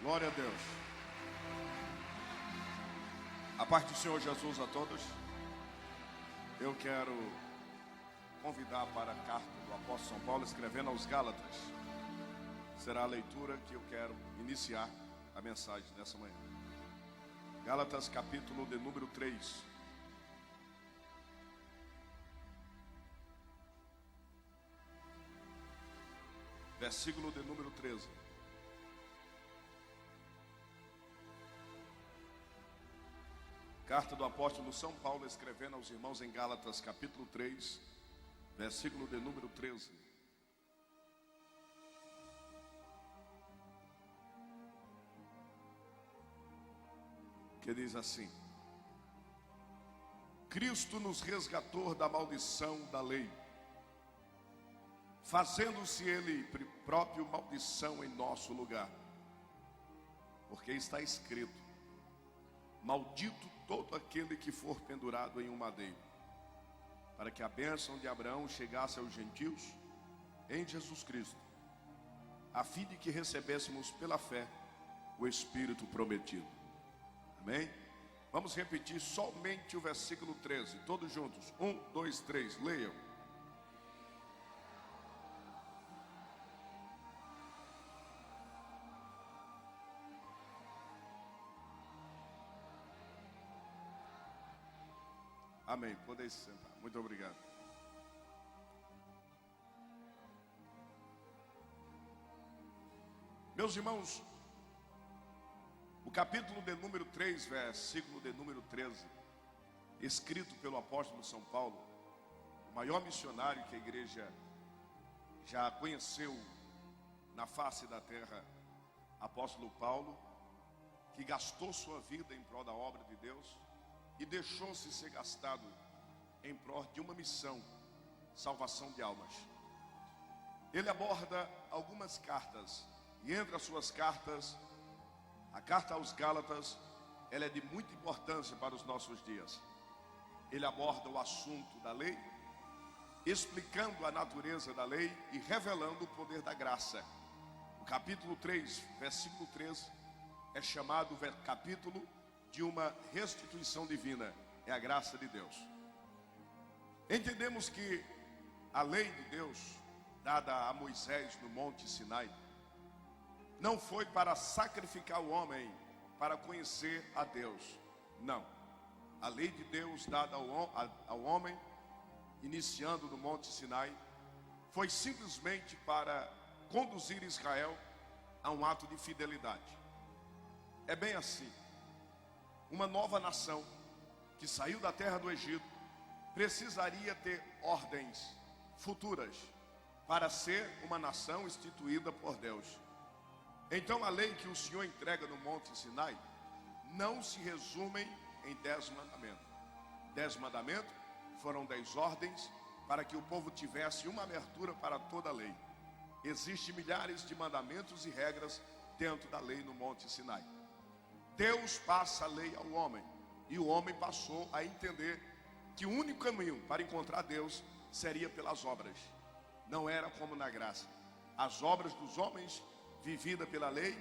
Glória a Deus. A paz do Senhor Jesus a todos. Eu quero convidar para a carta do apóstolo São Paulo, escrevendo aos Gálatas. Será a leitura que eu quero iniciar a mensagem dessa manhã. Gálatas, capítulo de número 3. Versículo de número 13. Carta do apóstolo São Paulo, escrevendo aos irmãos em Gálatas, capítulo 3, versículo de número 13. Que diz assim: Cristo nos resgatou da maldição da lei, fazendo-se Ele próprio maldição em nosso lugar. Porque está escrito: maldito todo aquele que for pendurado em um madeiro, para que a bênção de Abraão chegasse aos gentios em Jesus Cristo, a fim de que recebêssemos pela fé o Espírito prometido. Amém? Vamos repetir somente o versículo 13, todos juntos. 1, 2, 3, leiam. Amém, podem se sentar, muito obrigado. Meus irmãos, o capítulo de número 3, versículo de número 13, escrito pelo apóstolo São Paulo, o maior missionário que a igreja já conheceu na face da terra, apóstolo Paulo, que gastou sua vida em prol da obra de Deus e deixou-se ser gastado em prol de uma missão, salvação de almas. Ele aborda algumas cartas, e entre as suas cartas, a carta aos Gálatas, ela é de muita importância para os nossos dias. Ele aborda o assunto da lei, explicando a natureza da lei e revelando o poder da graça. O capítulo 3, versículo 13, é chamado capítulo de uma restituição divina, é a graça de Deus. Entendemos que a lei de Deus, dada a Moisés no Monte Sinai, não foi para sacrificar o homem para conhecer a Deus. Não. A lei de Deus dada ao homem, iniciando no Monte Sinai, foi simplesmente para conduzir Israel a um ato de fidelidade. É bem assim. Uma nova nação que saiu da terra do Egito precisaria ter ordens futuras para ser uma nação instituída por Deus. Então a lei que o Senhor entrega no Monte Sinai não se resume em 10 mandamentos. 10 mandamentos foram 10 ordens para que o povo tivesse uma abertura para toda a lei. Existem milhares de mandamentos e regras dentro da lei no Monte Sinai. Deus passa a lei ao homem, e o homem passou a entender que o único caminho para encontrar Deus seria pelas obras. Não era como na graça. As obras dos homens, vivida pela lei,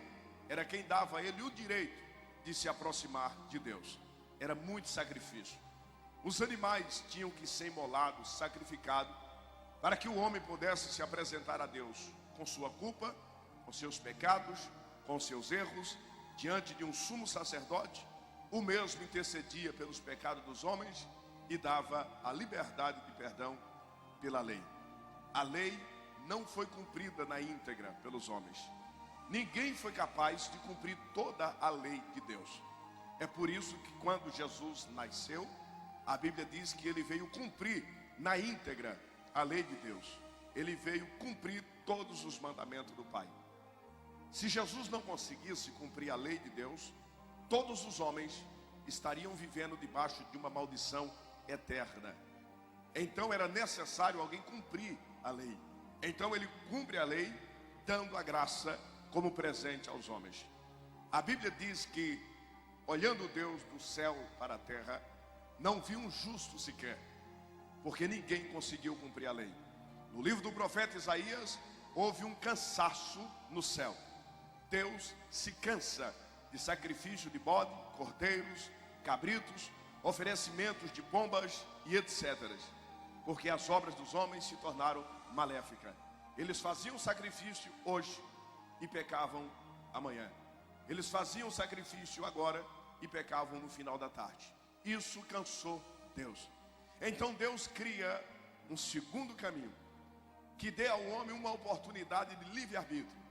era quem dava a ele o direito de se aproximar de Deus. Era muito sacrifício. Os animais tinham que ser imolados, sacrificados, para que o homem pudesse se apresentar a Deus com sua culpa, com seus pecados, com seus erros, diante de um sumo sacerdote. O mesmo intercedia pelos pecados dos homens e dava a liberdade de perdão pela lei. A lei não foi cumprida na íntegra pelos homens. Ninguém foi capaz de cumprir toda a lei de Deus. É por isso que quando Jesus nasceu, a Bíblia diz que ele veio cumprir na íntegra a lei de Deus. Ele veio cumprir todos os mandamentos do Pai. Se Jesus não conseguisse cumprir a lei de Deus, todos os homens estariam vivendo debaixo de uma maldição eterna. Então era necessário alguém cumprir a lei. Então ele cumpre a lei, dando a graça como presente aos homens. A Bíblia diz que, olhando Deus do céu para a terra, não viu um justo sequer, porque ninguém conseguiu cumprir a lei. No livro do profeta Isaías, houve um cansaço no céu. Deus se cansa de sacrifício de bode, cordeiros, cabritos, oferecimentos de pombas e etc. Porque as obras dos homens se tornaram maléficas. Eles faziam sacrifício hoje e pecavam amanhã. Eles faziam sacrifício agora e pecavam no final da tarde. Isso cansou Deus. Então Deus cria um segundo caminho, que dê ao homem uma oportunidade de livre-arbítrio.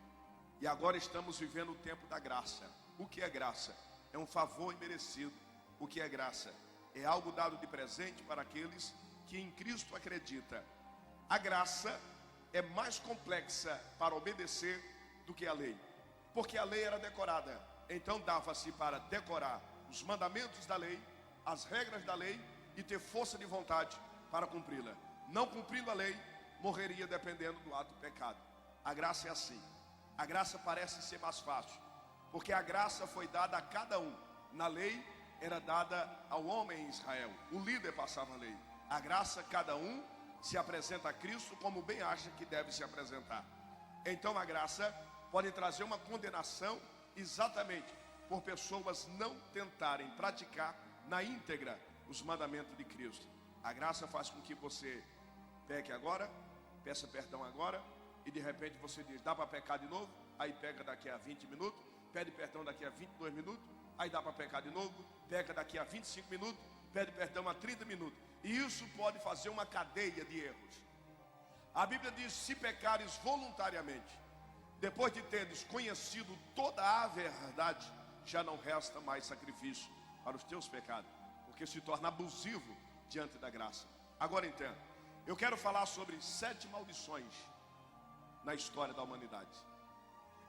E agora estamos vivendo o tempo da graça. O que é graça? É um favor imerecido. O que é graça? É algo dado de presente para aqueles que em Cristo acreditam. A graça é mais complexa para obedecer do que a lei, porque a lei era decorada. Então dava-se para decorar os mandamentos da lei, as regras da lei, e ter força de vontade para cumpri-la. Não cumprindo a lei, morreria dependendo do ato do pecado. A graça é assim. A graça parece ser mais fácil, porque a graça foi dada a cada um. Na lei era dada ao homem em Israel, o líder passava a lei. A graça, cada um se apresenta a Cristo como bem acha que deve se apresentar. Então a graça pode trazer uma condenação exatamente por pessoas não tentarem praticar na íntegra os mandamentos de Cristo. A graça faz com que você peque agora, peça perdão agora, e de repente você diz, dá para pecar de novo? Aí peca daqui a 20 minutos, pede perdão daqui a 22 minutos, aí dá para pecar de novo, peca daqui a 25 minutos, pede perdão a 30 minutos. E isso pode fazer uma cadeia de erros. A Bíblia diz, se pecares voluntariamente, depois de teres conhecido toda a verdade, já não resta mais sacrifício para os teus pecados, porque se torna abusivo diante da graça. Agora entenda, eu quero falar sobre 7 maldições na história da humanidade.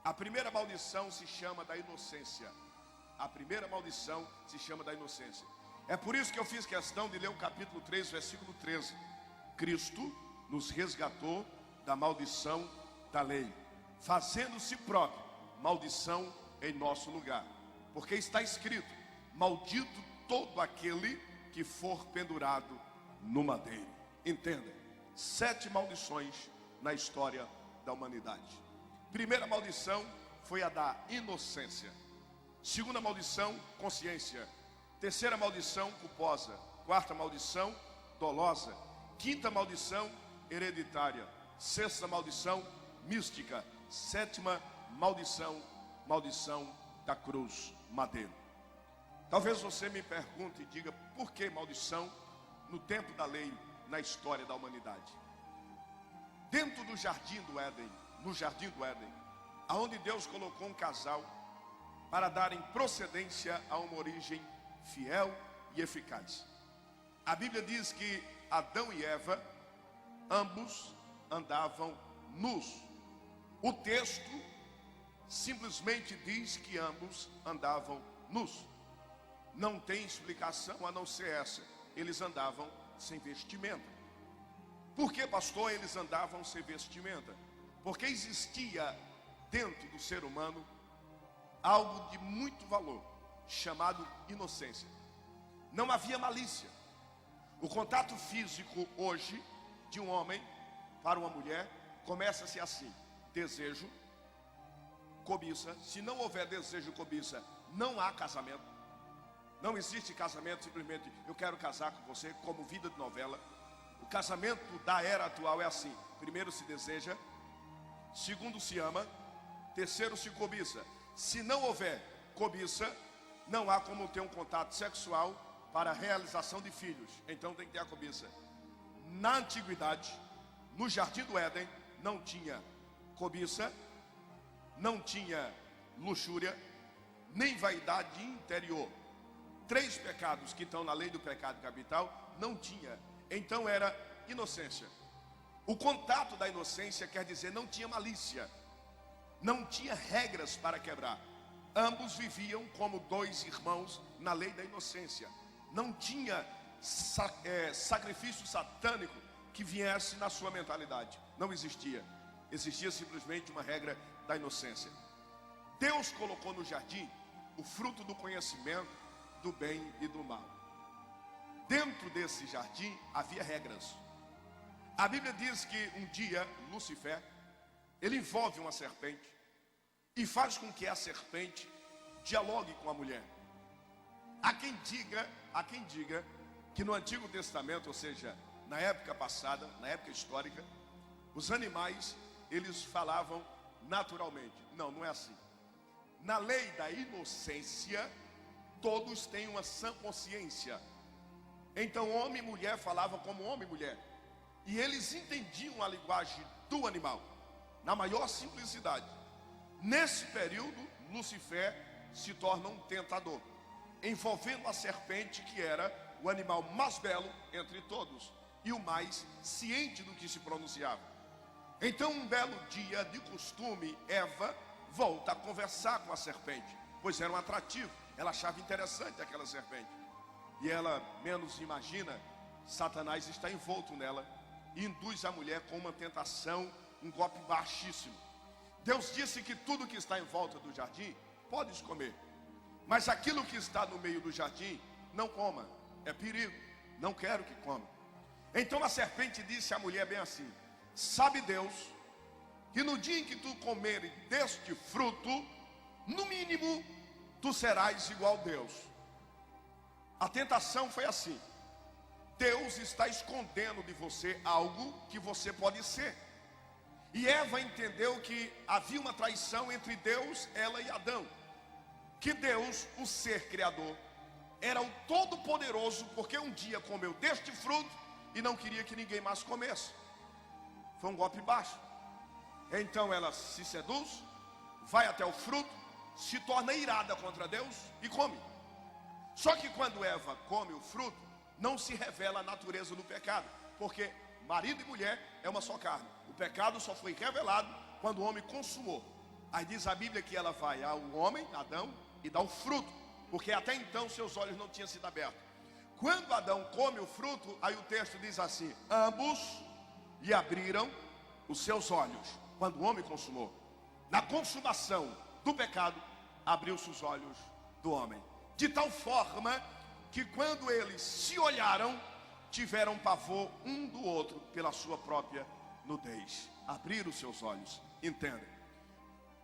A primeira maldição se chama da inocência. A primeira maldição se chama da inocência. É por isso que eu fiz questão de ler o capítulo 3, versículo 13. Cristo nos resgatou da maldição da lei, fazendo-se próprio maldição em nosso lugar. Porque está escrito, maldito todo aquele que for pendurado no madeiro. Entenda, 7 maldições na história da humanidade. Primeira maldição foi a da inocência. Segunda maldição, consciência. Terceira maldição, culposa. Quarta maldição, dolosa. Quinta maldição, hereditária. Sexta maldição, mística. Sétima maldição, maldição da cruz, madeiro. Talvez você me pergunte e diga, por que maldição no tempo da lei, na história da humanidade? Dentro do jardim do Éden, no jardim do Éden, aonde Deus colocou um casal para darem procedência a uma origem fiel e eficaz. A Bíblia diz que Adão e Eva, ambos andavam nus. O texto simplesmente diz que ambos andavam nus. Não tem explicação a não ser essa. Eles andavam sem vestimenta. Por que, pastor, eles andavam sem vestimenta? Porque existia dentro do ser humano algo de muito valor, chamado inocência. Não havia malícia. O contato físico hoje de um homem para uma mulher começa-se assim: desejo, cobiça. Se não houver desejo e cobiça, não há casamento. Não existe casamento simplesmente eu quero casar com você, como vida de novela. O casamento da era atual é assim: primeiro se deseja, segundo se ama, terceiro se cobiça. Se não houver cobiça, não há como ter um contato sexual para a realização de filhos. Então tem que ter a cobiça. Na antiguidade, no jardim do Éden, não tinha cobiça, não tinha luxúria, nem vaidade interior. 3 pecados que estão na lei do pecado capital, não tinha. Então era inocência. O contato da inocência quer dizer não tinha malícia, não tinha regras para quebrar. Ambos viviam como 2 irmãos na lei da inocência. Não tinha sacrifício satânico que viesse na sua mentalidade. Não existia. Existia simplesmente uma regra da inocência. Deus colocou no jardim o fruto do conhecimento do bem e do mal. Dentro desse jardim havia regras. A Bíblia diz que um dia Lúcifer, ele envolve uma serpente, e faz com que a serpente dialogue com a mulher. Há quem diga que no Antigo Testamento, ou seja, na época passada, na época histórica, os animais, eles falavam naturalmente. Não, não é assim. Na lei da inocência, todos têm uma sã consciência. Então homem e mulher falavam como homem e mulher, e eles entendiam a linguagem do animal, na maior simplicidade. Nesse período, Lucifer se torna um tentador, envolvendo a serpente, que era o animal mais belo entre todos e o mais ciente do que se pronunciava. Então, um belo dia, de costume, Eva volta a conversar com a serpente, pois era um atrativo, ela achava interessante aquela serpente. E ela menos imagina, Satanás está envolto nela e induz a mulher com uma tentação, um golpe baixíssimo. Deus disse que tudo que está em volta do jardim, podes comer, mas aquilo que está no meio do jardim, não coma, é perigo, não quero que coma. Então a serpente disse à mulher bem assim: sabe Deus, que no dia em que tu comeres deste fruto, no mínimo, tu serás igual a Deus. A tentação foi assim: Deus está escondendo de você algo que você pode ser. E Eva entendeu que havia uma traição entre Deus, ela e Adão. Que Deus, o ser criador, era o todo-poderoso, porque um dia comeu deste fruto e não queria que ninguém mais comesse. Foi um golpe baixo. Então ela se seduz, vai até o fruto, se torna irada contra Deus e come. Só que quando Eva come o fruto, não se revela a natureza do pecado, porque marido e mulher é uma só carne. O pecado só foi revelado quando o homem consumou. Aí diz a Bíblia que ela vai ao homem, Adão, e dá o fruto, porque até então seus olhos não tinham sido abertos. Quando Adão come o fruto, aí o texto diz assim: ambos lhe abriram os seus olhos. Quando o homem consumou, na consumação do pecado, abriu-se os olhos do homem, de tal forma que quando eles se olharam, tiveram pavor um do outro pela sua própria nudez. Abriram os seus olhos. Entenda,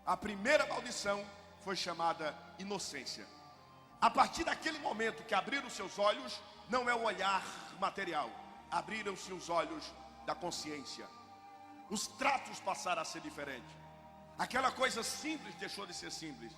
a primeira maldição foi chamada inocência. A partir daquele momento que abriram os seus olhos, não é o olhar material, abriram-se os olhos da consciência. Os tratos passaram a ser diferentes. Aquela coisa simples deixou de ser simples.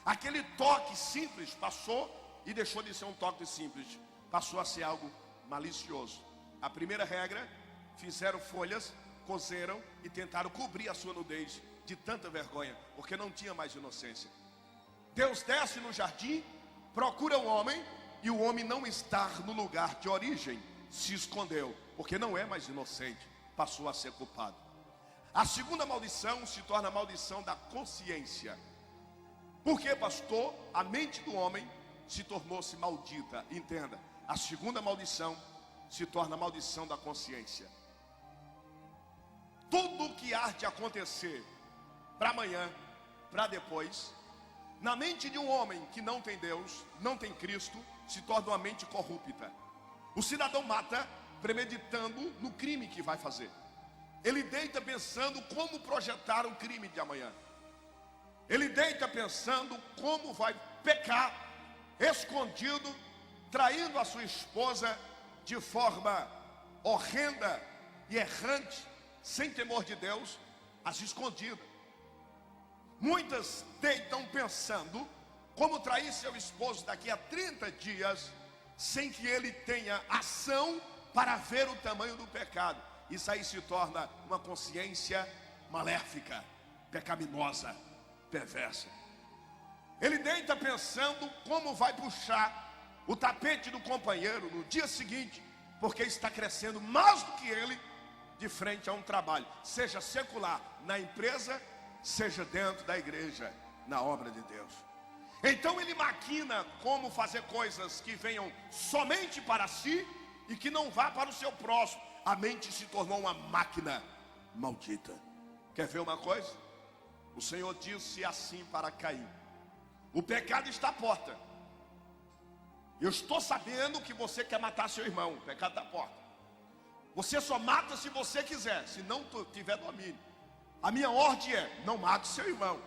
Aquele toque simples passou e deixou de ser um toque simples, passou a ser algo malicioso. A primeira regra: fizeram folhas, cozeram e tentaram cobrir a sua nudez de tanta vergonha, porque não tinha mais inocência. Deus desce no jardim, procura o homem, e o homem não está no lugar de origem, se escondeu, porque não é mais inocente, passou a ser culpado. A segunda maldição se torna a maldição da consciência. Porque, pastor, a mente do homem se tornou-se maldita. Entenda, a segunda maldição se torna a maldição da consciência. Tudo o que há de acontecer para amanhã, para depois, na mente de um homem que não tem Deus, não tem Cristo, se torna uma mente corrupta. O cidadão mata premeditando no crime que vai fazer. Ele deita pensando como projetar o crime de amanhã. Ele deita pensando como vai pecar, escondido, traindo a sua esposa de forma horrenda e errante, sem temor de Deus, às escondidas. Muitas deitam pensando como trair seu esposo daqui a 30 dias, sem que ele tenha ação para ver o tamanho do pecado. Isso aí se torna uma consciência maléfica, pecaminosa, perversa. Ele deita pensando como vai puxar o tapete do companheiro no dia seguinte, porque está crescendo mais do que ele de frente a um trabalho, seja secular, na empresa, seja dentro da igreja, na obra de Deus. Então ele maquina como fazer coisas que venham somente para si e que não vá para o seu próximo. A mente se tornou uma máquina maldita. Quer ver uma coisa? O Senhor disse assim para Caim: o pecado está à porta. Eu estou sabendo que você quer matar seu irmão. O pecado está à porta. Você só mata se você quiser, se não tiver domínio. A minha ordem é: não mate seu irmão.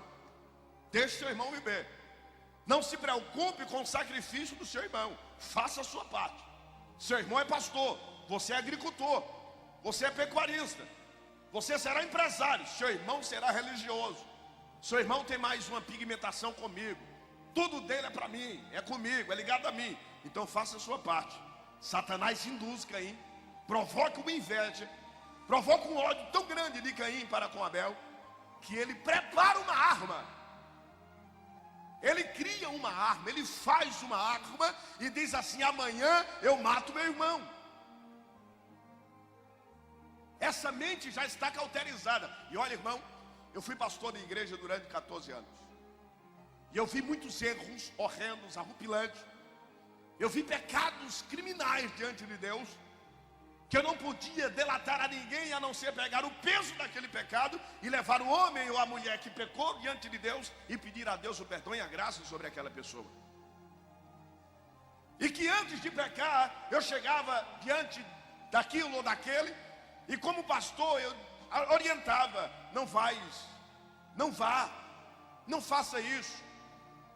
Deixe seu irmão viver. Não se preocupe com o sacrifício do seu irmão. Faça a sua parte. Seu irmão é pastor, você é agricultor, você é pecuarista, você será empresário, seu irmão será religioso. Seu irmão tem mais uma pigmentação comigo. Tudo dele é para mim, é comigo, é ligado a mim. Então faça a sua parte. Satanás induz Caim, provoca uma inveja, provoca um ódio tão grande de Caim para com Abel, que ele prepara uma arma. Ele cria uma arma, ele faz uma arma e diz assim: amanhã eu mato meu irmão. Essa mente já está cauterizada. E olha, irmão, eu fui pastor de igreja durante 14 anos. E eu vi muitos erros horrendos, arrupilantes. Eu vi pecados criminais diante de Deus, que eu não podia delatar a ninguém, a não ser pegar o peso daquele pecado e levar o homem ou a mulher que pecou diante de Deus e pedir a Deus o perdão e a graça sobre aquela pessoa. E que antes de pecar, eu chegava diante daquilo ou daquele, e como pastor eu orientava: não vá, não faça isso,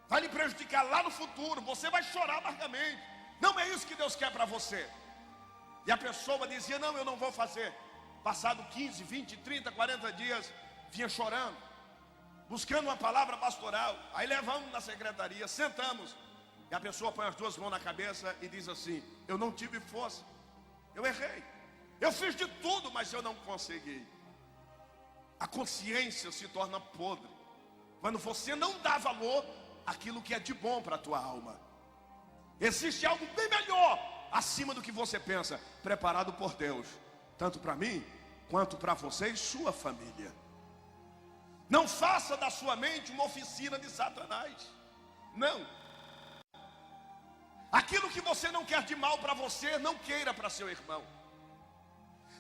vai lhe prejudicar lá no futuro, você vai chorar amargamente, não é isso que Deus quer para você. E a pessoa dizia: não, eu não vou fazer. Passado 15, 20, 30, 40 dias, vinha chorando, buscando uma palavra pastoral. Aí levamos na secretaria, sentamos, e a pessoa põe as duas mãos na cabeça e diz assim: eu não tive força, eu errei, eu fiz de tudo, mas eu não consegui. A consciência se torna podre quando você não dá valor àquilo que é de bom para a tua alma. Existe algo bem melhor acima do que você pensa, preparado por Deus, tanto para mim quanto para você e sua família. Não faça da sua mente uma oficina de Satanás. Não. Aquilo que você não quer de mal para você, não queira para seu irmão.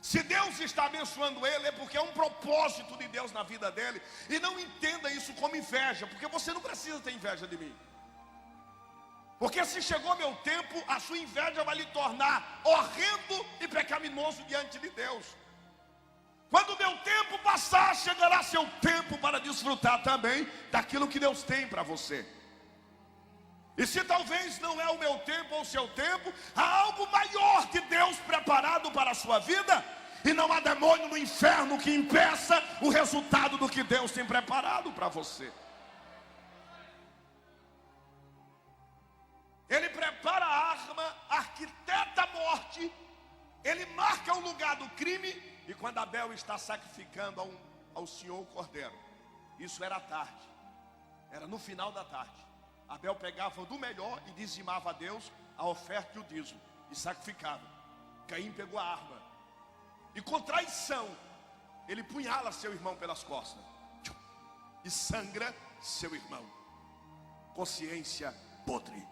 Se Deus está abençoando ele, é porque é um propósito de Deus na vida dele. E não entenda isso como inveja, porque você não precisa ter inveja de mim. Porque se chegou meu tempo, a sua inveja vai lhe tornar horrendo e pecaminoso diante de Deus. Quando o meu tempo passar, chegará seu tempo para desfrutar também daquilo que Deus tem para você. E se talvez não é o meu tempo ou o seu tempo, há algo maior de Deus preparado para a sua vida. E não há demônio no inferno que impeça o resultado do que Deus tem preparado para você. Ele prepara a arma, arquiteta a morte, ele marca o lugar do crime. E quando Abel está sacrificando ao Senhor o cordeiro, isso era à tarde, era no final da tarde, Abel pegava do melhor e dizimava a Deus a oferta e o dízimo, e sacrificava. Caim pegou a arma, e com traição, ele punhala seu irmão pelas costas, e sangra seu irmão. Consciência podre.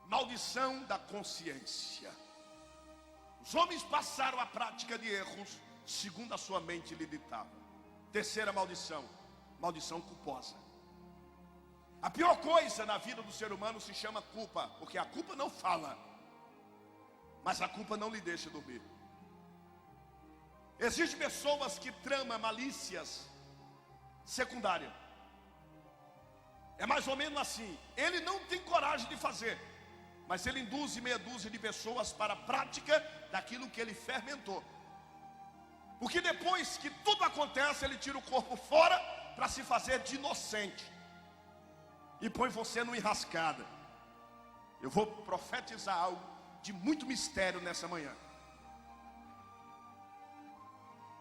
Maldição da consciência. Os homens passaram a prática de erros segundo a sua mente lhe ditava. Terceira maldição, maldição culposa. A pior coisa na vida do ser humano se chama culpa, porque a culpa não fala, mas a culpa não lhe deixa dormir. Existem pessoas que tramam malícias secundárias. É mais ou menos assim: ele não tem coragem de fazer, mas ele induz meia dúzia de pessoas para a prática daquilo que ele fermentou. Porque depois que tudo acontece, ele tira o corpo fora para se fazer de inocente e põe você numa enrascada. Eu vou profetizar algo de muito mistério nessa manhã.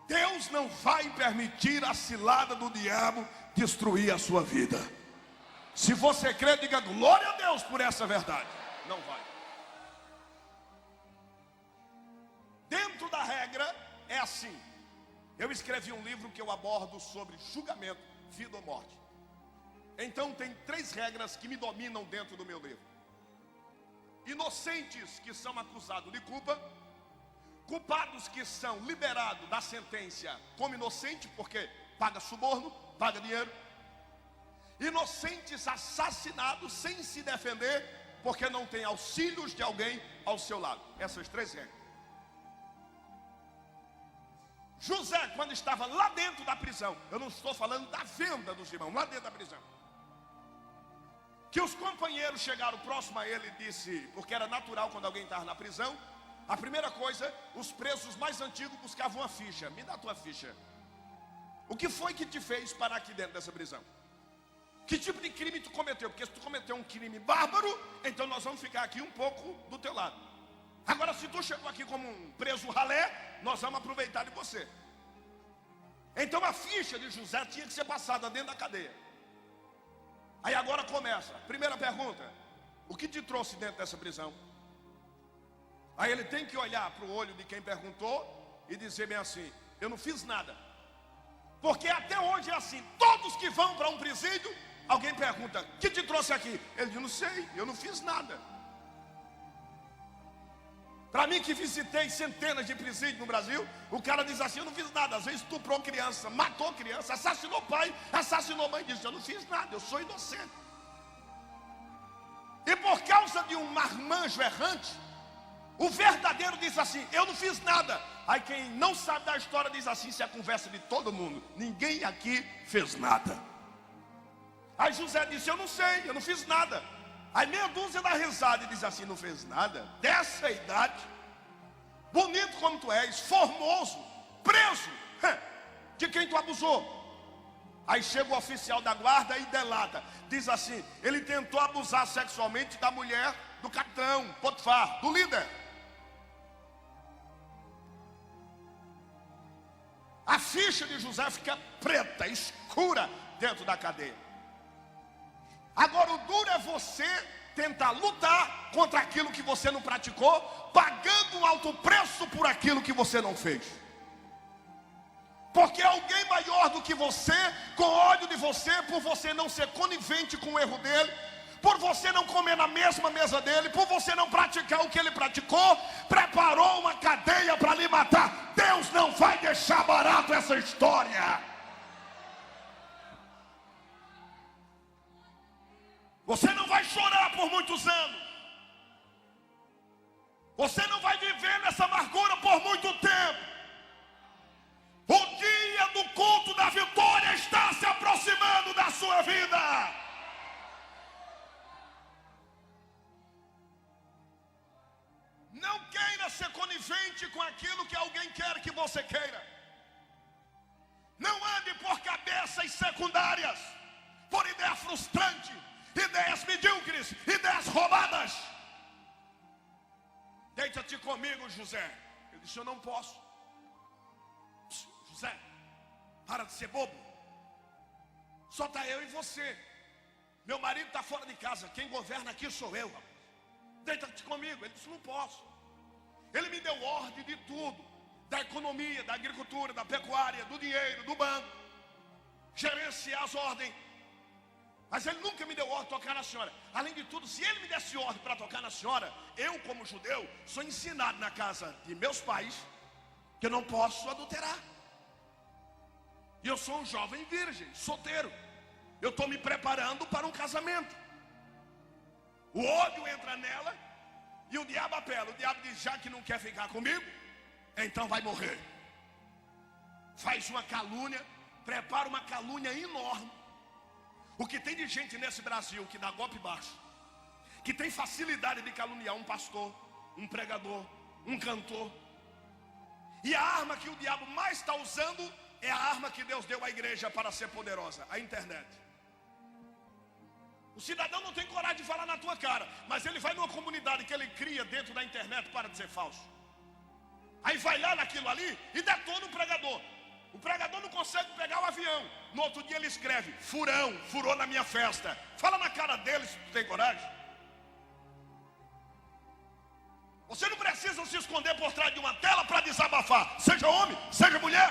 Deus não vai permitir a cilada do diabo destruir a sua vida. Se você crê, diga glória a Deus por essa verdade. Não vai. Dentro da regra é assim. Eu escrevi um livro que eu abordo sobre julgamento, vida ou morte. Então tem 3 regras que me dominam dentro do meu livro. Inocentes que são acusados de culpa, culpados que são liberados da sentença como inocente, porque paga suborno, paga dinheiro. Inocentes assassinados sem se defender, porque não tem auxílios de alguém ao seu lado. Essas 3 regras. José, quando estava lá dentro da prisão, eu não estou falando da venda dos irmãos, lá dentro da prisão, que os companheiros chegaram próximo a ele e disse, porque era natural quando alguém estava na prisão, a primeira coisa, os presos mais antigos buscavam uma ficha. Me dá a tua ficha. O que foi que te fez parar aqui dentro dessa prisão? Que tipo de crime tu cometeu? Porque se tu cometeu um crime bárbaro, então nós vamos ficar aqui um pouco do teu lado. Agora, se tu chegou aqui como um preso ralé, nós vamos aproveitar de você. Então a ficha de José tinha que ser passada dentro da cadeia. Aí agora começa. Primeira pergunta: o que te trouxe dentro dessa prisão? Aí ele tem que olhar para o olho de quem perguntou e dizer bem assim: eu não fiz nada. Porque até hoje é assim, todos que vão para um presídio, alguém pergunta: o que te trouxe aqui? Ele diz: não sei, eu não fiz nada. Para mim que visitei centenas de presídios no Brasil, o cara diz assim: eu não fiz nada. Às vezes estuprou criança, matou criança, assassinou pai, assassinou mãe. Diz: eu não fiz nada, eu sou inocente. E por causa de um marmanjo errante, o verdadeiro diz assim: eu não fiz nada. Aí quem não sabe da história diz assim: isso é a conversa de todo mundo, ninguém aqui fez nada. Aí José disse: eu não sei, eu não fiz nada. Aí meia dúzia dá risada e diz assim: não fez nada? Dessa idade, bonito como tu és, formoso, preso, de quem tu abusou. Aí chega o oficial da guarda e delata. Diz assim: ele tentou abusar sexualmente da mulher do capitão Potifar, do líder. A ficha de José fica preta, escura dentro da cadeia. Agora o duro é você tentar lutar contra aquilo que você não praticou, pagando um alto preço por aquilo que você não fez. Porque alguém maior do que você, com ódio de você, por você não ser conivente com o erro dele, por você não comer na mesma mesa dele, por você não praticar o que ele praticou, preparou uma cadeia para lhe matar. Deus não vai deixar barato essa história. Você não vai chorar por muitos anos. Você não vai viver nessa amargura por muito tempo. O dia do culto da vitória está se aproximando da sua vida. Não queira ser conivente com aquilo que alguém quer que você queira. Não ande por cabeças secundárias, por ideia frustrante, ideias medíocres, ideias roubadas. Deita-te comigo, José. Ele disse: eu não posso. José, para de ser bobo. Só está eu e você. Meu marido está fora de casa. Quem governa aqui sou eu. Deita-te comigo. Ele disse: não posso. Ele me deu ordem de tudo, da economia, da agricultura, da pecuária, do dinheiro, do banco, gerenciar as ordens. Mas ele nunca me deu ordem de tocar na senhora. Além de tudo, se ele me desse ordem para tocar na senhora, eu, como judeu, sou ensinado na casa de meus pais que eu não posso adulterar. E eu sou um jovem virgem, solteiro. Eu estou me preparando para um casamento. O ódio entra nela e o diabo apela. O diabo diz: já que não quer ficar comigo, então vai morrer. Faz uma calúnia, prepara uma calúnia enorme. O que tem de gente nesse Brasil que dá golpe baixo, que tem facilidade de caluniar um pastor, um pregador, um cantor. E a arma que o diabo mais está usando é a arma que Deus deu à igreja para ser poderosa: a internet. O cidadão não tem coragem de falar na tua cara, mas ele vai numa comunidade que ele cria dentro da internet para dizer falso. Aí vai lá naquilo ali e detona o pregador. O pregador não consegue pegar o avião. No outro dia ele escreve: furão, furou na minha festa. Fala na cara dele se tu tem coragem. Você não precisa se esconder por trás de uma tela para desabafar. Seja homem, seja mulher,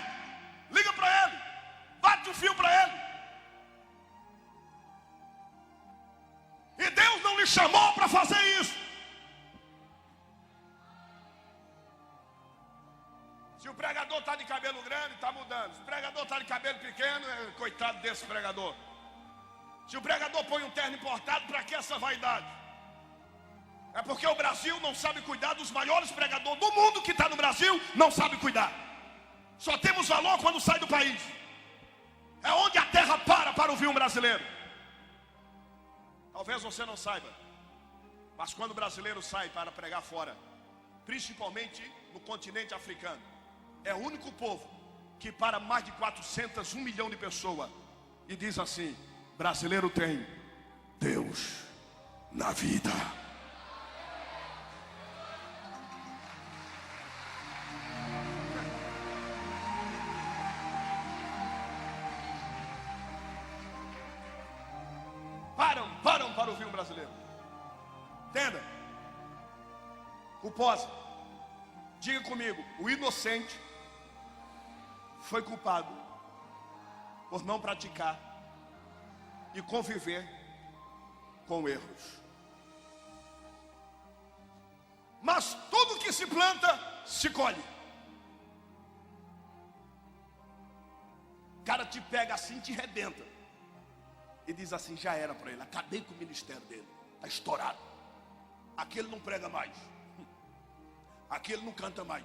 liga para ele, bate o fio para ele. E Deus não lhe chamou para fazer isso. Se o pregador está de cabelo grande, está mudando. Se o pregador está de cabelo pequeno, coitado desse pregador. Se o pregador põe um terno importado, para que essa vaidade? É porque o Brasil não sabe cuidar dos maiores pregadores do mundo que está no Brasil, não sabe cuidar. Só temos valor quando sai do país. É onde a terra para ouvir um brasileiro. Talvez você não saiba, mas quando o brasileiro sai para pregar fora, principalmente no continente africano, é o único povo que para mais de 400, 1 milhão de pessoas, e diz assim: brasileiro tem Deus na vida. Param para ouvir um brasileiro. Entenda? Culposa. Diga comigo: o inocente foi culpado por não praticar e conviver com erros. Mas tudo que se planta, se colhe. O cara te pega assim, te rebenta e diz assim: já era para ele, acabei com o ministério dele, está estourado. Aquele não prega mais, aquele não canta mais.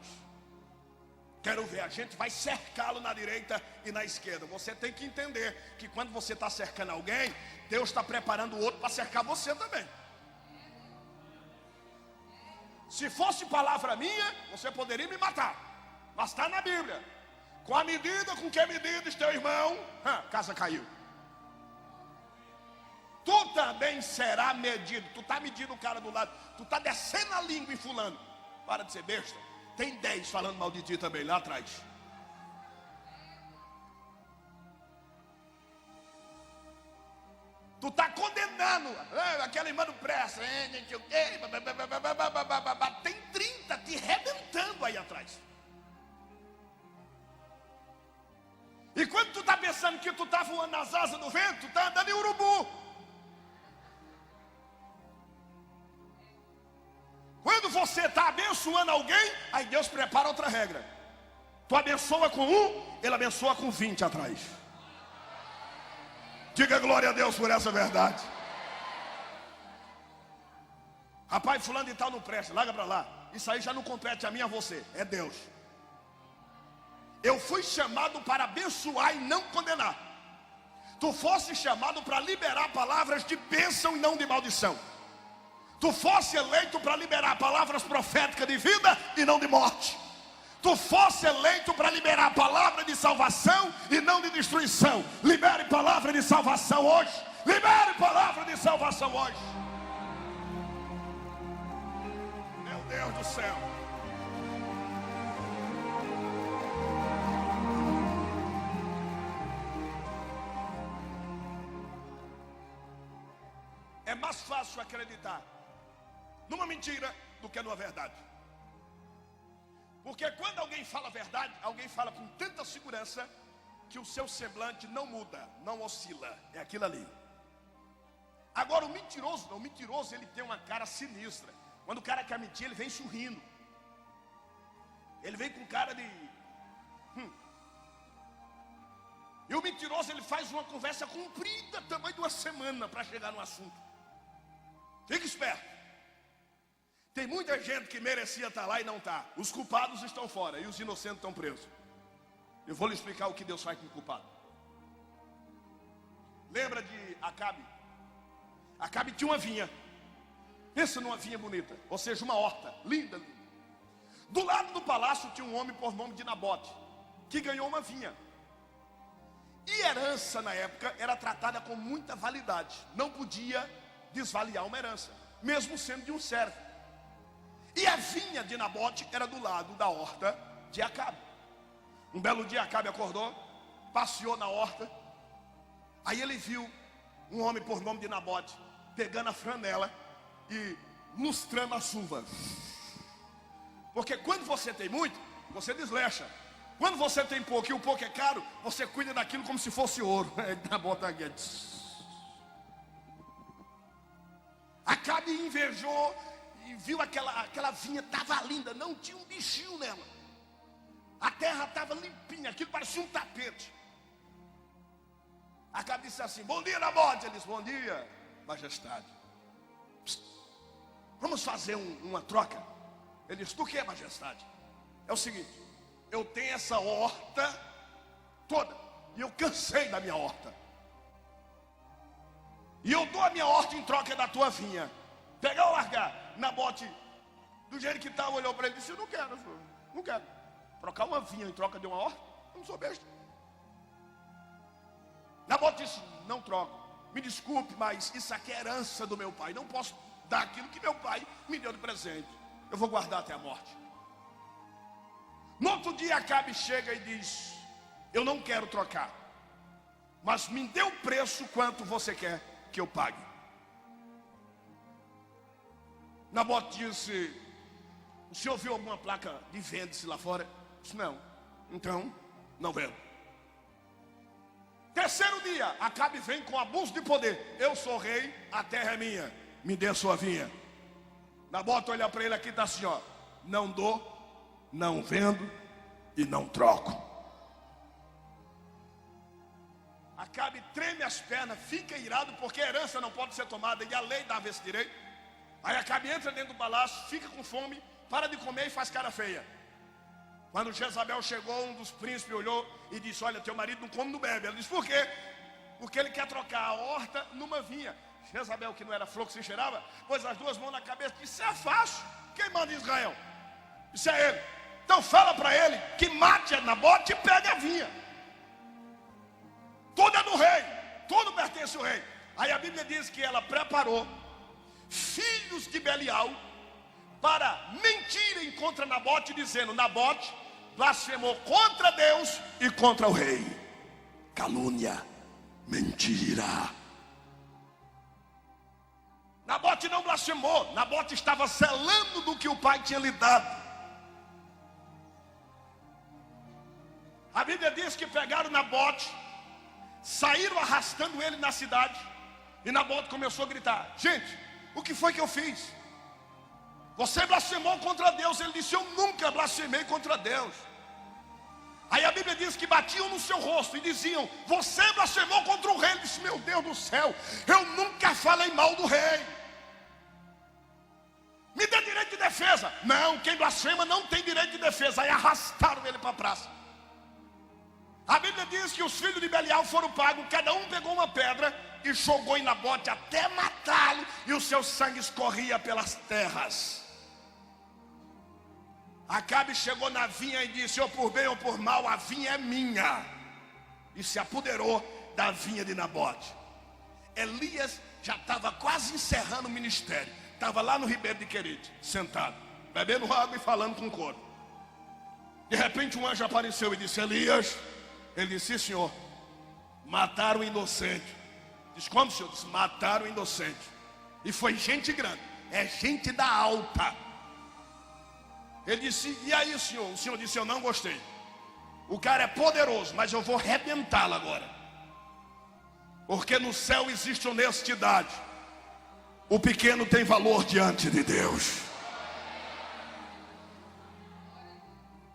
Quero ver, a gente vai cercá-lo na direita e na esquerda. Você tem que entender que quando você está cercando alguém, Deus está preparando o outro para cercar você também. Se fosse palavra minha, você poderia me matar, mas está na Bíblia: com a medida com que medides teu irmão, casa caiu. Tu também será medido. Tu está medindo o cara do lado, tu está descendo a língua em fulano. Para de ser besta. Tem 10 falando mal de ti também lá atrás. Tu está condenando. Aquela irmã não presta. Tem 30 te rebentando aí atrás. E quando tu está pensando que tu está voando nas asas do vento, tu está andando em urubu. Quando você está abençoando alguém, aí Deus prepara outra regra. Tu abençoa com 1, Ele abençoa com 20 atrás. Diga glória a Deus por essa verdade. Rapaz, fulano de tal não presta, larga para lá. Isso aí já não compete a mim, a você, é Deus. Eu fui chamado para abençoar e não condenar. Tu fosse chamado para liberar palavras de bênção e não de maldição. Tu fosse eleito para liberar palavras proféticas de vida e não de morte. Tu fosse eleito para liberar palavra de salvação e não de destruição. Libere palavra de salvação hoje. Libere palavra de salvação hoje. Meu Deus do céu. É mais fácil acreditar numa mentira do que numa verdade. Porque quando alguém fala a verdade, alguém fala com tanta segurança que o seu semblante não muda, não oscila. É aquilo ali. Agora o mentiroso não, o mentiroso ele tem uma cara sinistra. Quando o cara quer mentir, ele vem sorrindo. Ele vem com cara de E o mentiroso ele faz uma conversa comprida, tamanho de uma semana, para chegar no assunto. Fique esperto. Tem muita gente que merecia estar lá e não está. Os culpados estão fora e os inocentes estão presos. Eu vou lhe explicar o que Deus faz com o culpado. Lembra de Acabe? Acabe tinha uma vinha. Pensa numa vinha bonita, ou seja, uma horta, linda, linda. Do lado do palácio tinha um homem por nome de Nabote, que ganhou uma vinha. E herança na época era tratada com muita validade. Não podia desvaliar uma herança, mesmo sendo de um servo. E a vinha de Nabote era do lado da horta de Acabe. Um belo dia Acabe acordou, passeou na horta. Aí ele viu um homem por nome de Nabote pegando a franela e lustrando as uvas. Porque quando você tem muito, você deslecha. Quando você tem pouco e o pouco é caro, você cuida daquilo como se fosse ouro. Nabote aqui. Acabe invejou e viu aquela vinha, estava linda, não tinha um bichinho nela. A terra estava limpinha, aquilo parecia um tapete. Acabe disse assim: bom dia, Nabote. Ele disse: bom dia, majestade. Psst, vamos fazer uma troca. Ele disse: do que, majestade? É o seguinte, eu tenho essa horta toda, e eu cansei da minha horta. E eu dou a minha horta em troca da tua vinha. Pegar ou largar? Nabote, do jeito que estava, olhou para ele e disse: eu não quero, não quero. Trocar uma vinha em troca de uma horta? Eu não sou besta. Nabote disse: não troco. Me desculpe, mas isso aqui é herança do meu pai. Não posso dar aquilo que meu pai me deu de presente. Eu vou guardar até a morte. No outro dia Acabe chega e diz: eu não quero trocar, mas me dê o preço quanto você quer que eu pague. Nabote disse: o senhor viu alguma placa de vende-se lá fora? Eu disse: não. Então, não vendo. Terceiro dia, Acabe vem com abuso de poder: eu sou rei, a terra é minha, me dê a sua vinha. Nabote olha para ele aqui, está assim, ó: não dou, não vendo e não troco. Acabe treme as pernas, fica irado, porque a herança não pode ser tomada e a lei dava esse direito. Aí Acabe entra dentro do palácio, fica com fome, para de comer e faz cara feia. Quando Jezabel chegou, um dos príncipes olhou e disse: olha, teu marido não come, não bebe. Ela disse: por quê? Porque ele quer trocar a horta numa vinha. Jezabel, que não era flor que se cheirava, pôs as duas mãos na cabeça e disse: isso é fácil. Quem manda em Israel? Isso é ele. Então fala para ele que mate Nabote e pegue a vinha. Tudo é do rei, tudo pertence ao rei. Aí a Bíblia diz que ela preparou filhos de Belial para mentirem contra Nabote, dizendo: Nabote blasfemou contra Deus e contra o rei. Calúnia, mentira. Nabote não blasfemou, Nabote estava zelando do que o pai tinha lhe dado. A Bíblia diz que pegaram Nabote, saíram arrastando ele na cidade, e Nabote começou a gritar: gente, o que foi que eu fiz? Você blasfemou contra Deus. Ele disse: eu nunca blasfemei contra Deus. Aí a Bíblia diz que batiam no seu rosto e diziam: você blasfemou contra o rei. Ele disse: meu Deus do céu, eu nunca falei mal do rei. Me dê direito de defesa. Não, quem blasfema não tem direito de defesa. Aí arrastaram ele para a praça. A Bíblia diz que os filhos de Belial foram pagos, cada um pegou uma pedra e jogou em Nabote até matá-lo, e o seu sangue escorria pelas terras. Acabe chegou na vinha e disse: ou por bem ou por mal, a vinha é minha. E se apoderou da vinha de Nabote. Elias já estava quase encerrando o ministério. Estava lá no Ribeiro de Querite, sentado, bebendo água e falando com o coro. De repente um anjo apareceu e disse: Elias. Ele disse: sim, senhor. Mataram o inocente. Diz: como, senhor? Disse: mataram o inocente. E foi gente grande, é gente da alta. Ele disse: e aí, senhor? O senhor disse: eu não gostei. O cara é poderoso, mas eu vou arrebentá-lo agora. Porque no céu existe honestidade. O pequeno tem valor diante de Deus.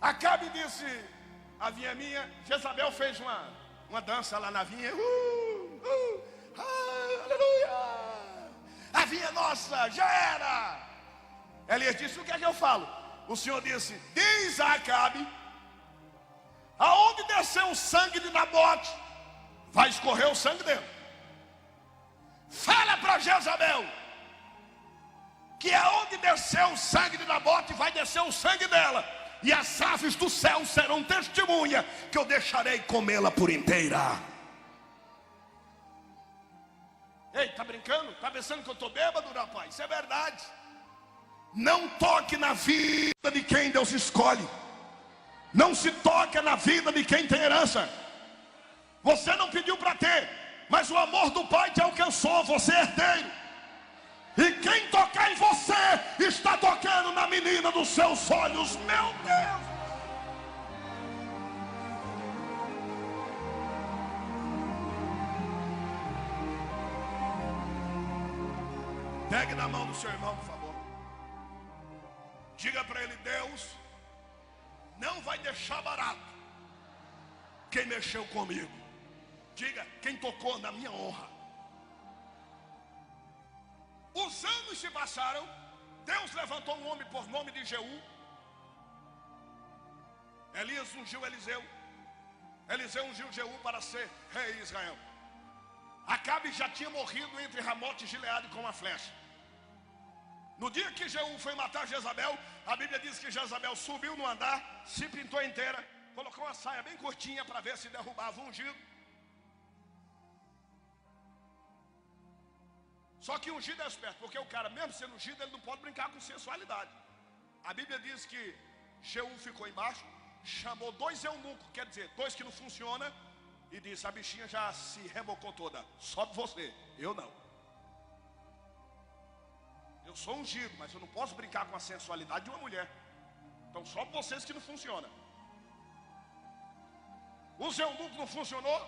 Acabe disse: a vinha é minha. Jezabel fez uma dança lá na vinha. Aleluia! A vinha é nossa, já era. Elias disse: o que é que eu falo? O Senhor disse: diz a Acabe: aonde desceu o sangue de Nabote, vai escorrer o sangue dele. Fala para Jezabel que aonde desceu o sangue de Nabote, vai descer o sangue dela, e as aves do céu serão testemunha que eu deixarei comê-la por inteira. Ei, tá brincando? Tá pensando que eu tô bêbado, rapaz? Isso é verdade. Não toque na vida de quem Deus escolhe. Não se toca na vida de quem tem herança. Você não pediu para ter, mas o amor do Pai te alcançou. Você é herdeiro. E quem tocar em você está tocando na menina dos seus olhos. Meu Deus! Pegue na mão do seu irmão, por favor. Diga para ele: Deus não vai deixar barato quem mexeu comigo. Diga: quem tocou na minha honra. Os anos se passaram. Deus levantou um homem por nome de Jeú. Elias ungiu Eliseu. Eliseu ungiu Jeú para ser rei de Israel. Acabe já tinha morrido entre Ramote e Gileade com uma flecha. No dia que Jeú foi matar Jezabel, a Bíblia diz que Jezabel subiu no andar, se pintou inteira, colocou uma saia bem curtinha para ver se derrubava o ungido. Só que ungido é esperto, porque o cara, mesmo sendo ungido, ele não pode brincar com sensualidade. A Bíblia diz que Jeú ficou embaixo, chamou 2 eunucos, quer dizer, 2 que não funcionam, e disse: a bichinha já se rebocou toda, sobe você, eu não. Eu sou ungido, mas eu não posso brincar com a sensualidade de uma mulher. Então sobe vocês que não funciona. Os eunucos não funcionou,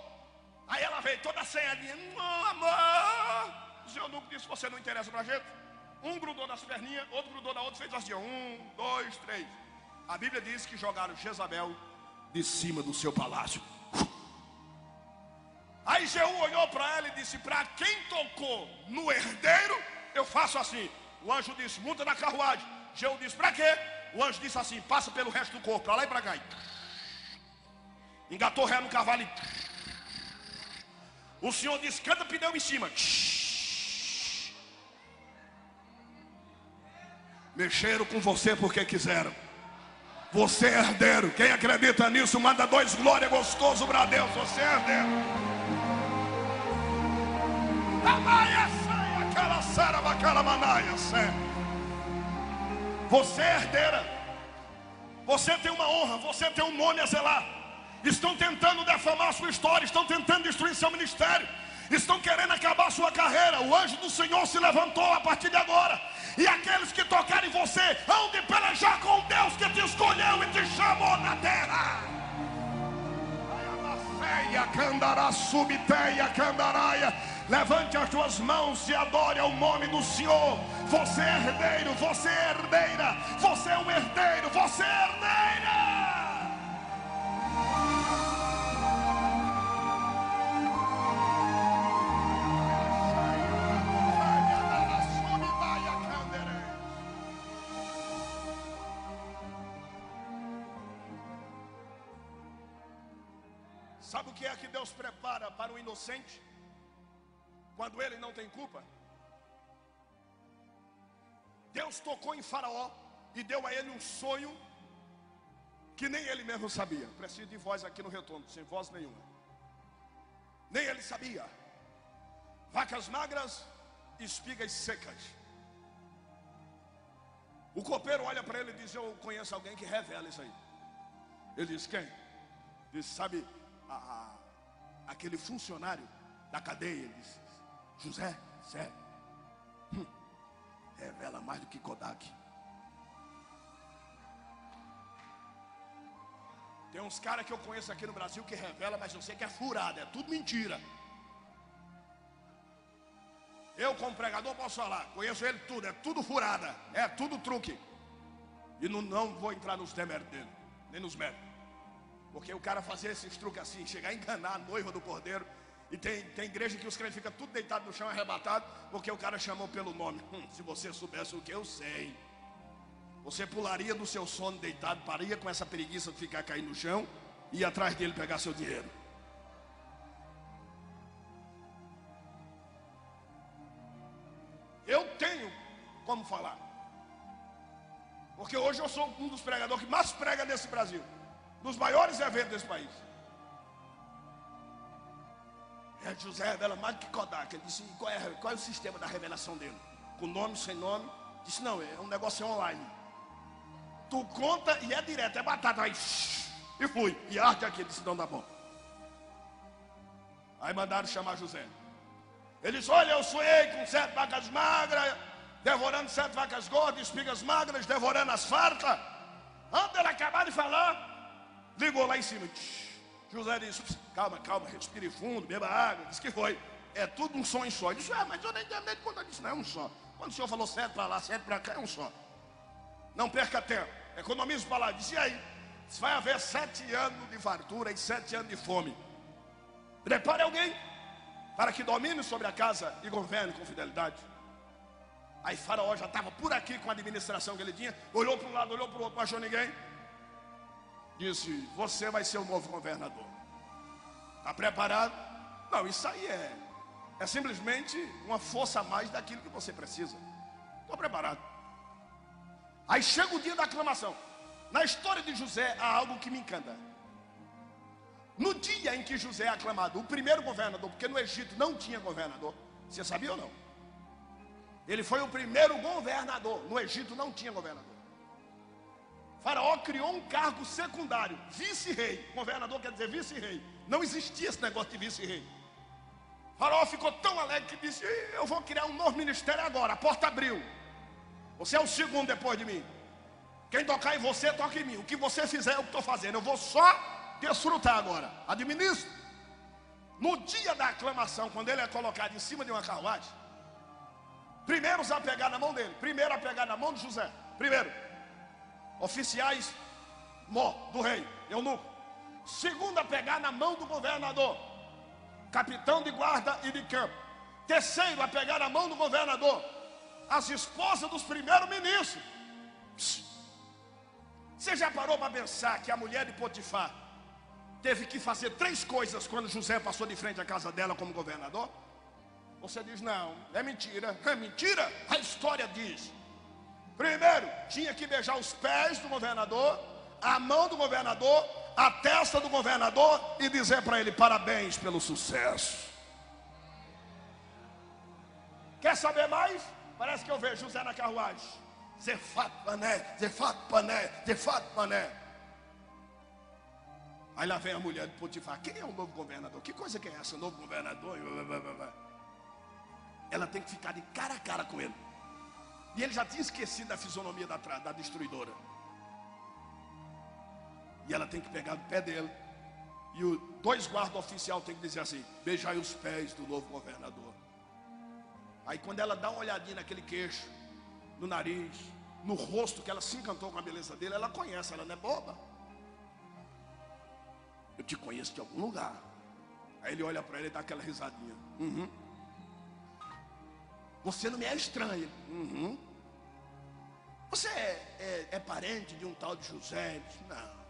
aí ela veio toda assanhadinha: não, amor. Os eunucos disse: você não interessa pra gente. Um grudou nas perninhas, outro grudou na outra, fez assim: 1, 2, 3. A Bíblia diz que jogaram Jezabel de cima do seu palácio. Aí Jeú olhou para ela e disse: para quem tocou no herdeiro, eu faço assim. O anjo disse: monta na carruagem. Jeú disse: para quê? O anjo disse assim: passa pelo resto do corpo, para lá e para cá. Engatou ré no cavalo e... O Senhor disse: canta pneu em cima. Mexeram com você porque quiseram. Você é herdeiro. Quem acredita nisso, manda 2 glória gostoso para Deus. Você é herdeiro. Você é herdeira. Você tem uma honra. Você tem um nome a zelar. Estão tentando defamar a sua história. Estão tentando destruir seu ministério. Estão querendo acabar a sua carreira. O anjo do Senhor se levantou a partir de agora. E aqueles que tocarem você hão de pelejar com o Deus que te escolheu e te chamou na terra. Levante as suas mãos e adore ao nome do Senhor. Você é herdeiro, você é herdeira. Você é um herdeiro, você é herdeira. Sabe o que é que Deus prepara para o inocente? Quando ele não tem culpa? Deus tocou em Faraó e deu a ele um sonho que nem ele mesmo sabia. Preciso de voz aqui no retorno, sem voz nenhuma. Nem ele sabia. Vacas magras, espigas secas. O copeiro olha para ele e diz: eu conheço alguém que revela isso aí. Ele diz: quem? Diz: sabe aquele funcionário da cadeia? Ele disse: José, sério, revela mais do que Kodak. Tem uns caras que eu conheço aqui no Brasil que revela, mas eu sei que é furada, é tudo mentira. Eu como pregador posso falar, conheço ele tudo, é tudo furada, é tudo truque. E não vou entrar nos deméritos dele, nem nos méritos. Porque o cara fazia esses truques assim, chegar a enganar a noiva do cordeiro. E tem igreja que os crentes ficam tudo deitado no chão, arrebatado, porque o cara chamou pelo nome. Se você soubesse o que eu sei, você pularia do seu sono deitado, pararia com essa preguiça de ficar caindo no chão e ir atrás dele pegar seu dinheiro. Eu tenho como falar, porque hoje eu sou um dos pregadores que mais prega nesse Brasil, dos maiores eventos desse país. José revela mais do que Kodak. Ele disse: qual é o sistema da revelação dele? Com nome, sem nome? Disse: não, é um negócio online. Tu conta e é direto, é batata. Aí, e fui, e arde aqui. Ele disse: não dá bom. Aí mandaram chamar José. Ele disse: olha, eu sonhei com 7 vacas magras, devorando 7 vacas gordas, espigas magras, devorando as fartas. Antes dele acabar de falar, ligou lá em cima. José disse: calma, respire fundo, beba água. Disse que foi. É tudo um sonho só. Ele disse: mas eu nem terminei de contar. Disse: não, é um só. Quando o senhor falou 7 para lá, 7 para cá, é um só. Não perca tempo, economize palavras. Disse: e aí? Disse: vai haver 7 anos de fartura e 7 anos de fome. Prepare alguém para que domine sobre a casa e governe com fidelidade. Aí Faraó já estava por aqui com a administração que ele tinha. Olhou para um lado, olhou para o outro, não achou ninguém. disse: você vai ser o novo governador. Está preparado? Não, isso aí é simplesmente uma força a mais daquilo que você precisa. Estou preparado. Aí chega o dia da aclamação. Na história de José há algo que me encanta. No dia em que José é aclamado, o primeiro governador, porque no Egito não tinha governador. Você sabia ou não? Ele foi o primeiro governador. No Egito não tinha governador. Faraó criou um cargo secundário, vice-rei. Governador quer dizer vice-rei. Não existia esse negócio de vice-rei. Faraó ficou tão alegre que disse: eu vou criar um novo ministério agora. A porta abriu. Você é o segundo depois de mim. Quem tocar em você, toca em mim. O que você fizer é o que estou fazendo. Eu vou só desfrutar agora. Administro. No dia da aclamação, quando ele é colocado em cima de uma carruagem, primeiro a pegar na mão dele. Primeiro a pegar na mão de José. Primeiro, oficiais do rei, eunuco. Segundo a pegar na mão do governador, capitão de guarda e de campo. Terceiro a pegar na mão do governador, as esposas dos primeiros ministros. Você já parou para pensar que a mulher de Potifar teve que fazer 3 coisas quando José passou de frente à casa dela como governador? Você diz: não, é mentira. É mentira? A história diz. Primeiro, tinha que beijar os pés do governador, a mão do governador, a testa do governador e dizer para ele: parabéns pelo sucesso. Quer saber mais? Parece que eu vejo José na carruagem. Zefat Pané, Zefat Pané, Zefat Pané. Aí lá vem a mulher de Potifar. Quem é o novo governador? Que coisa que é essa, novo governador? Ela tem que ficar de cara a cara com ele. E ele já tinha esquecido da fisionomia da destruidora. E ela tem que pegar no pé dele. E os 2 guardas oficiais tem que dizer assim: beijai os pés do novo governador. Aí quando ela dá uma olhadinha naquele queixo, no nariz, no rosto, que ela se encantou com a beleza dele, ela conhece, ela não é boba. Eu te conheço de algum lugar. Aí ele olha para ela e dá aquela risadinha. Você não me é estranho. Você é parente de um tal de José? Ele diz: não.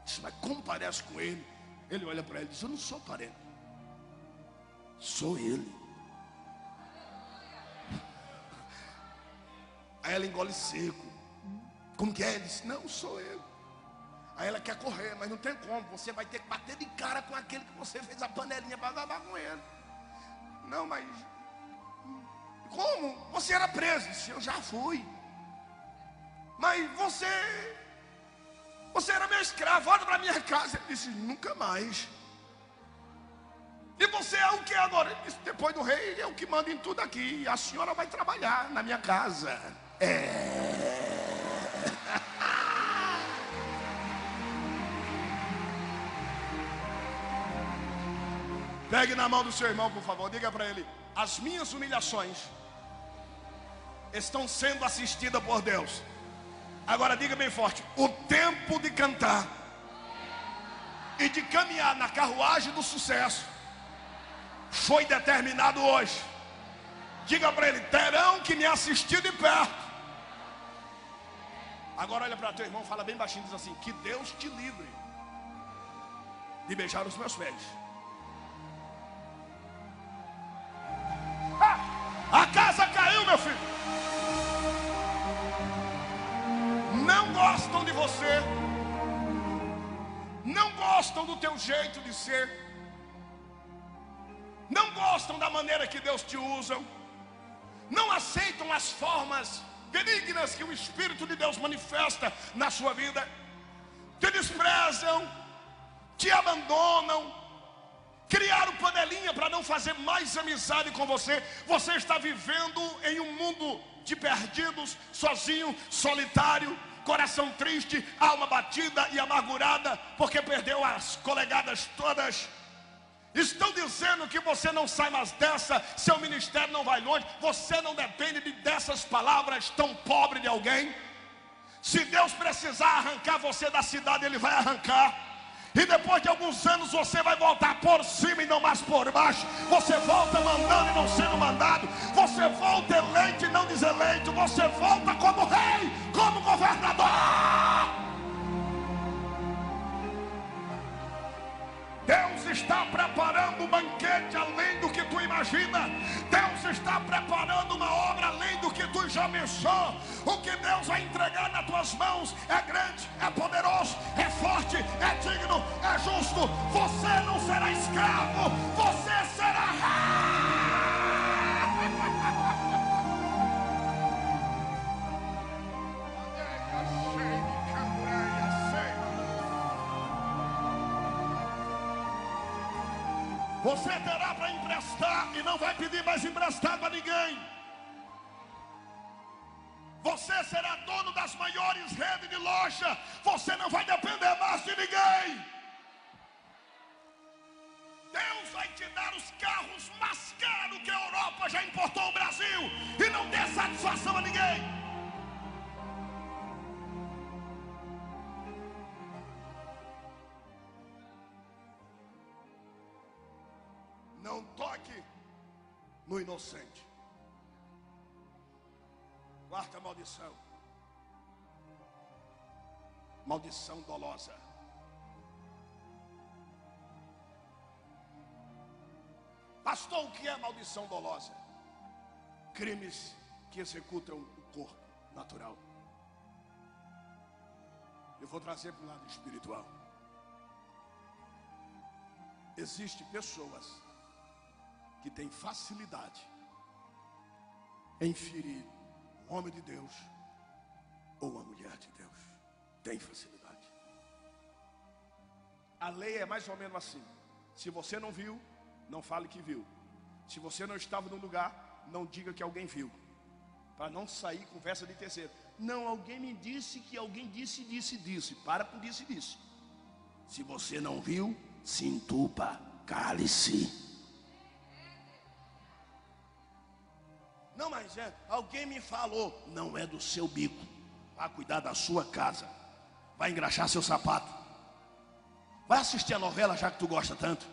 Diz: mas como parece com ele? Ele olha para ele e diz: eu não sou parente. Sou ele. Aí ela engole seco. Como que é? Ele diz: não, sou eu. Aí ela quer correr, mas não tem como. Você vai ter que bater de cara com aquele que você fez a panelinha para babar com ele. Não, mas como? Você era preso. Disse: eu já fui. Mas você era meu escravo. Volta para minha casa. Ele disse: nunca mais. E você é o que agora? Ele disse: depois do rei, é o que manda em tudo aqui. A senhora vai trabalhar na minha casa. Pegue na mão do seu irmão, por favor. Diga para ele: as minhas humilhações estão sendo assistidas por Deus. Agora diga bem forte: o tempo de cantar e de caminhar na carruagem do sucesso foi determinado hoje. Diga para ele: terão que me assistir de perto. Agora olha para teu irmão, fala bem baixinho, diz assim: que Deus te livre de beijar os meus pés. A casa caiu, meu filho. Não gostam de você, não gostam do teu jeito de ser, não gostam da maneira que Deus te usa, não aceitam as formas benignas que o Espírito de Deus manifesta na sua vida, te desprezam, te abandonam, criaram panelinha para não fazer mais amizade com você. Você está vivendo em um mundo de perdidos, sozinho, solitário, coração triste, alma batida e amargurada, porque perdeu as colegadas todas. Estão dizendo que você não sai mais dessa, seu ministério não vai longe. Você não depende dessas palavras tão pobres de alguém. Se Deus precisar arrancar você da cidade, Ele vai arrancar. E depois de alguns anos você vai voltar por cima e não mais por baixo. Você volta mandando e não sendo mandado. Você volta eleito e não deseleito. Você volta como rei, como governador. está preparando um banquete além do que tu imagina. Deus está preparando uma obra além do que tu já pensou. O que Deus vai entregar nas tuas mãos é grande, é poderoso, é forte, é digno, é justo. Você não será escravo, você será rei. Você terá para emprestar e não vai pedir mais emprestado a ninguém. Você será dono das maiores redes de loja. Você não vai depender mais de ninguém. Deus vai te dar os carros mais caros que a Europa já importou ao Brasil e não dê satisfação a ninguém. Não toque no inocente. Quarta maldição. Maldição dolosa. Pastor, o que é maldição dolosa? Crimes que executam o corpo natural. Eu vou trazer para o lado espiritual. Existem pessoas que têm facilidade em ferir o homem de Deus ou a mulher de Deus. Tem facilidade. A lei é mais ou menos assim: se você não viu, não fale que viu. Se você não estava no lugar, não diga que alguém viu, para não sair conversa de terceiro. Não, alguém me disse que alguém disse. Para com disse. Se você não viu, se entupa, cale-se. Não, mas alguém me falou. Não é do seu bico. Vá cuidar da sua casa. Vai engraxar seu sapato. Vai assistir a novela, já que tu gosta tanto.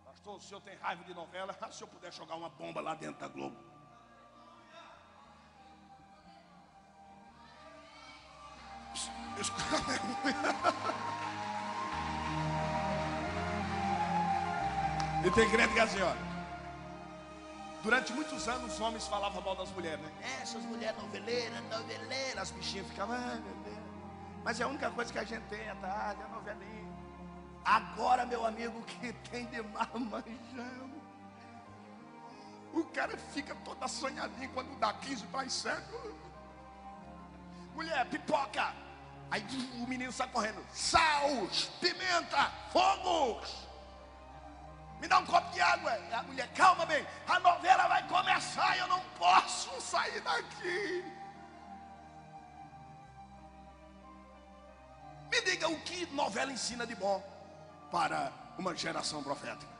Pastor, o senhor tem raiva de novela? Se eu puder jogar uma bomba lá dentro da Globo. E tem crente que é assim, ó. Durante muitos anos os homens falavam mal das mulheres, né? Essas mulheres noveleiras, as bichinhas ficavam, meu Deus. Mas é a única coisa que a gente tem à tarde, é a novelinha. Agora, meu amigo, o que tem de marmanjão? O cara fica todo assanhadinho quando dá 15 para as 7. Mulher, pipoca. Aí o menino sai correndo. Sal, pimenta, fogos. Me dá um copo de água. A mulher, calma bem, a novela vai começar e eu não posso sair daqui. Me diga o que novela ensina de bom para uma geração profética.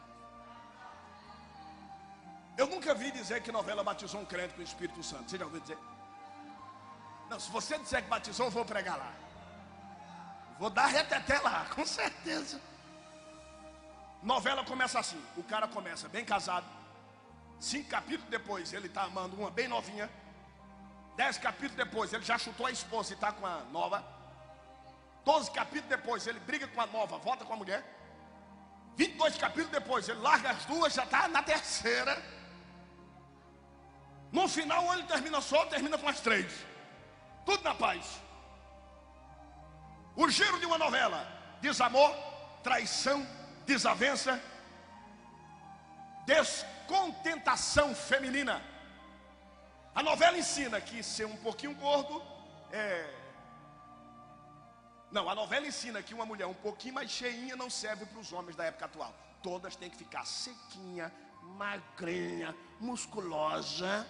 Eu nunca vi dizer que novela batizou um crente com o Espírito Santo. Você já ouviu dizer? Não, se você disser que batizou, eu vou pregar lá. Vou dar reteté lá, com certeza. Novela começa assim: o cara começa bem casado, 5 capítulos depois ele está amando uma bem novinha, 10 capítulos depois ele já chutou a esposa e está com a nova, 12 capítulos depois ele briga com a nova, volta com a mulher, 22 capítulos depois ele larga as duas, já está na terceira. No final ele termina só, termina com as 3, tudo na paz. O giro de uma novela: desamor, traição, desavença, descontentação feminina. A novela ensina que ser um pouquinho gordo Não, a novela ensina que uma mulher um pouquinho mais cheinha não serve para os homens da época atual. Todas têm que ficar sequinha, magrinha, musculosa.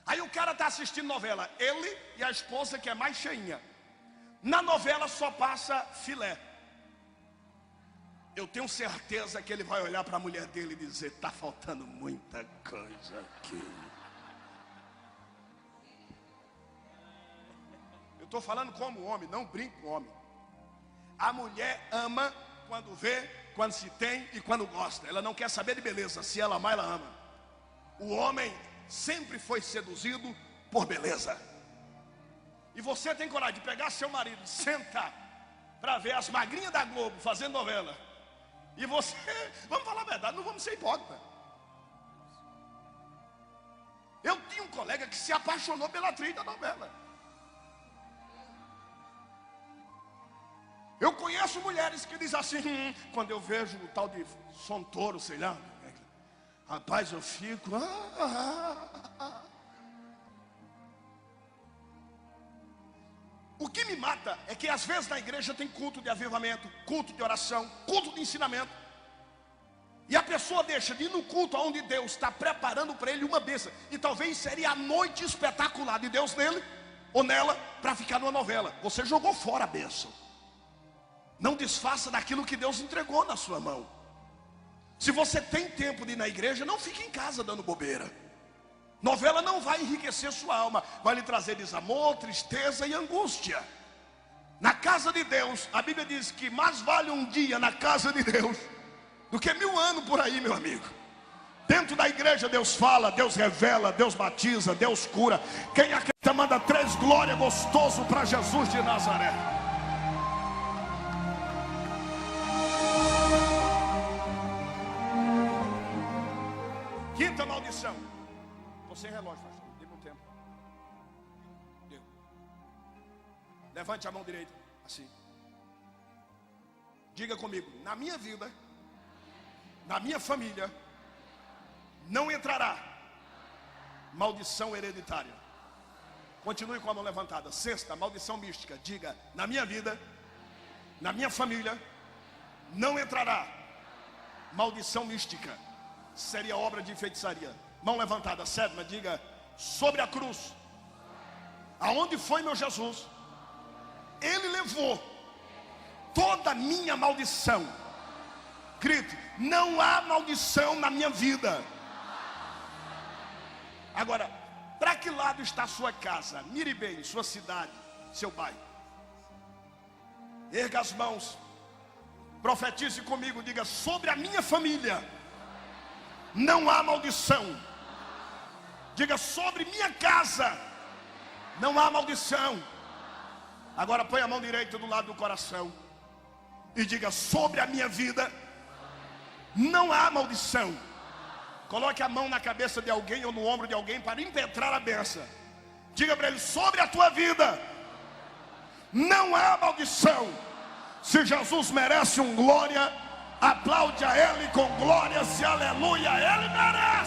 Aí o cara está assistindo novela, ele e a esposa que é mais cheinha. Na novela só passa filé. Eu tenho certeza que ele vai olhar para a mulher dele e dizer: está faltando muita coisa aqui. Eu estou falando como homem, não brinco com homem. A mulher ama quando vê, quando se tem e quando gosta. Ela não quer saber de beleza, se ela amar, ela ama. O homem sempre foi seduzido por beleza. e você tem coragem de pegar seu marido, sentar para ver as magrinhas da Globo fazendo novela, e você, vamos falar a verdade, não vamos ser hipócritas. Eu tinha um colega que se apaixonou pela atriz da novela. Eu conheço mulheres que dizem assim, quando eu vejo o tal de Santoro, sei lá, rapaz, eu fico... O que me mata é que às vezes na igreja tem culto de avivamento, culto de oração, culto de ensinamento, e a pessoa deixa de ir no culto onde Deus está preparando para ele uma bênção, e talvez seria a noite espetacular de Deus nele ou nela, para ficar numa novela. Você jogou fora a bênção. Não desfaça daquilo que Deus entregou na sua mão. Se você tem tempo de ir na igreja, não fique em casa dando bobeira. Novela não vai enriquecer sua alma, vai lhe trazer desamor, tristeza e angústia. Na casa de Deus, a Bíblia diz que mais vale um dia na casa de Deus do que 1000 anos por aí, meu amigo. Dentro da igreja Deus fala, Deus revela, Deus batiza, Deus cura. Quem acredita manda 3 glórias gostoso para Jesus de Nazaré. Quinta maldição. Estou sem relógio, pastor. Dê um tempo. Deu. Levante a mão direita, assim. Diga comigo, na minha vida, na minha família, não entrará maldição hereditária. Continue com a mão levantada. Sexta, maldição mística. Diga, na minha vida, na minha família, não entrará maldição mística. Seria obra de feitiçaria. Mão levantada. Sétima, diga, sobre a cruz, aonde foi meu Jesus, Ele levou toda a minha maldição. Grite, não há maldição na minha vida. Agora, para que lado está a sua casa? Mire bem, sua cidade, seu bairro. Erga as mãos, profetize comigo, diga, sobre a minha família não há maldição. Diga, sobre minha casa não há maldição. Agora põe a mão direita do lado do coração e diga, sobre a minha vida não há maldição. Coloque a mão na cabeça de alguém ou no ombro de alguém para impetrar a bênção. Diga para ele, sobre a tua vida não há maldição. Se Jesus merece um glória, aplaude a Ele com glórias e aleluia. Ele merece.